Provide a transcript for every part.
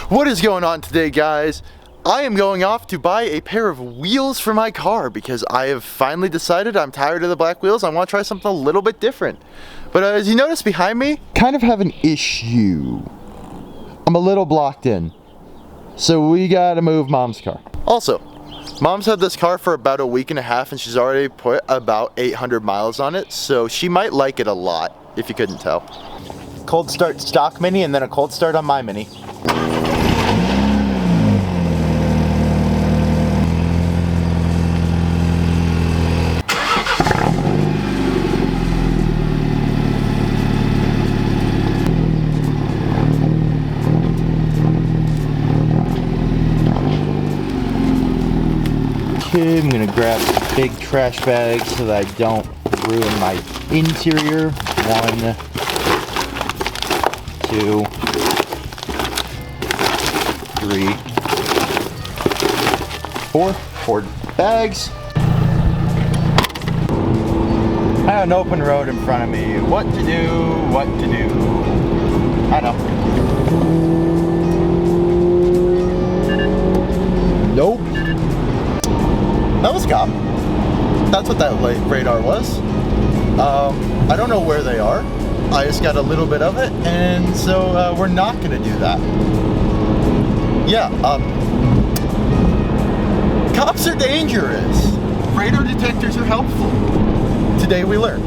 What is going on today, guys? I am going off to buy a pair of wheels for my car because I have finally decided I'm tired of the black wheels. I want to try something a little bit different. But as you notice behind me, kind of have an issue. I'm a little blocked in. So we gotta move Mom's car. Also, Mom's had this car for about a week and a half and she's already put about 800 miles on it. So she might like it a lot, if you couldn't tell. Cold start stock Mini and then a cold start on my Mini. Okay, I'm gonna grab a big trash bag so that I don't ruin my interior. 1, 2, 3, 4 bags. I have an open road in front of me. What to do, what to do. I know. Nope. That was cop. That's what that radar was. I don't know where they are. I just got a little bit of it, and so we're not gonna do that. Yeah, cops are dangerous. Radar detectors are helpful. Today we learned.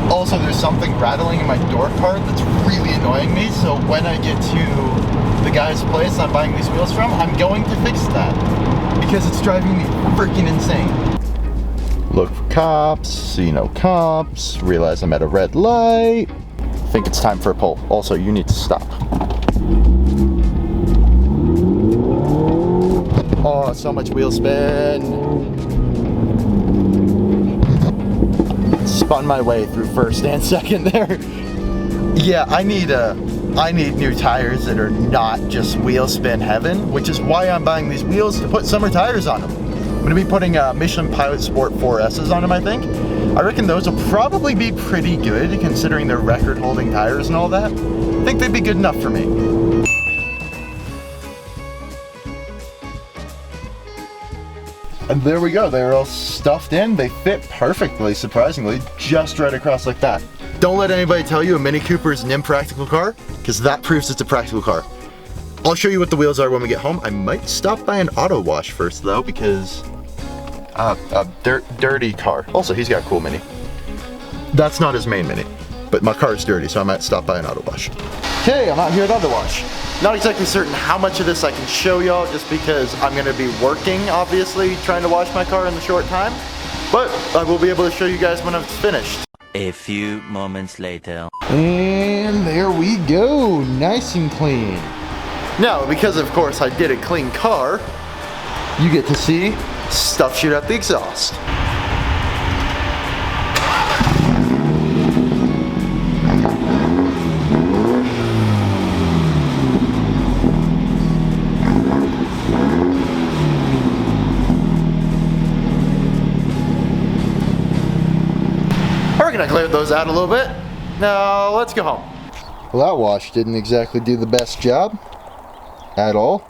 Also, there's something rattling in my door card that's really annoying me, so when I get to the guy's place I'm buying these wheels from, I'm going to fix that. Because it's driving me freaking insane. Look for cops, see no cops, realize I'm at a red light. Think it's time for a pull. Also, you need to stop. Oh, so much wheel spin. Spun my way through first and second there. Yeah, I need new tires that are not just wheel spin heaven, which is why I'm buying these wheels to put summer tires on them. I'm gonna be putting Michelin Pilot Sport 4S's on them, I think. I reckon those will probably be pretty good considering they're record-holding tires and all that. I think they'd be good enough for me. And there we go, they're all stuffed in. They fit perfectly, surprisingly, just right across like that. Don't let anybody tell you a Mini Cooper is an impractical car, because that proves it's a practical car. I'll show you what the wheels are when we get home. I might stop by an auto wash first though, because a dirty car. Also, he's got a cool Mini. That's not his main Mini, but my car is dirty, so I might stop by an auto wash. Okay, I'm out here at auto wash. Not exactly certain how much of this I can show y'all, just because I'm gonna be working, obviously, trying to wash my car in the short time, but I will be able to show you guys when it's finished. A few moments later. And there we go, nice and clean. Now, because of course I did a clean car, you get to see stuff shoot out the exhaust. We're gonna clear those out a little bit. Now let's go home. Well, that wash didn't exactly do the best job at all,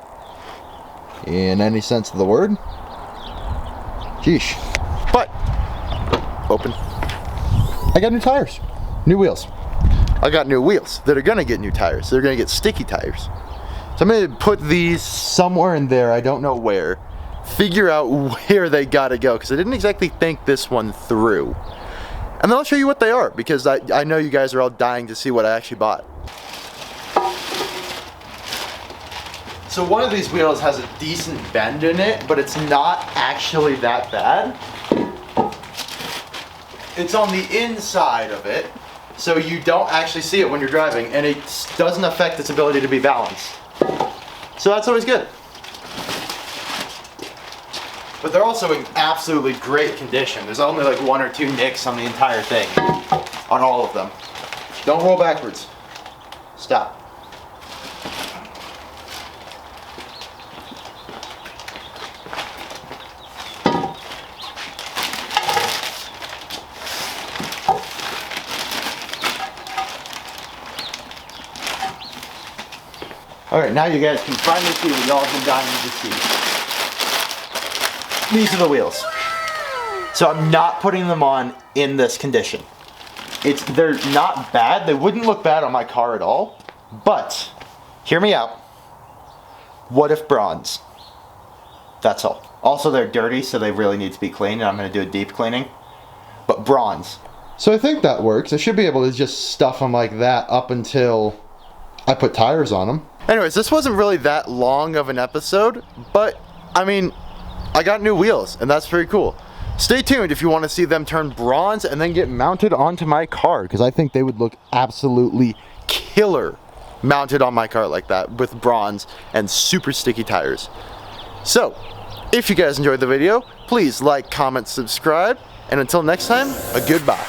in any sense of the word. Sheesh. But, open. I got new tires, new wheels. I got new wheels that are gonna get new tires. They're gonna get sticky tires. So I'm gonna put these somewhere in there, I don't know where. Figure out where they gotta go, because I didn't exactly think this one through. And then I'll show you what they are, because I know you guys are all dying to see what I actually bought. So one of these wheels has a decent bend in it, but it's not actually that bad. It's on the inside of it, so you don't actually see it when you're driving, and it doesn't affect its ability to be balanced. So that's always good. But they're also in absolutely great condition. There's only like 1 or 2 nicks on the entire thing, on all of them. Don't roll backwards. Stop. Okay, Alright, now you guys can finally see what y'all have been dying to see. These are the wheels. So I'm not putting them on in this condition. They're not bad. They wouldn't look bad on my car at all. But, hear me out. What if bronze? That's all. Also, they're dirty, so they really need to be cleaned, and I'm going to do a deep cleaning. But bronze. So I think that works. I should be able to just stuff them like that up until I put tires on them. Anyways, this wasn't really that long of an episode, but, I mean, I got new wheels, and that's pretty cool. Stay tuned if you want to see them turn bronze and then get mounted onto my car, because I think they would look absolutely killer mounted on my car like that with bronze and super sticky tires. So, if you guys enjoyed the video, please like, comment, subscribe, and until next time, a goodbye.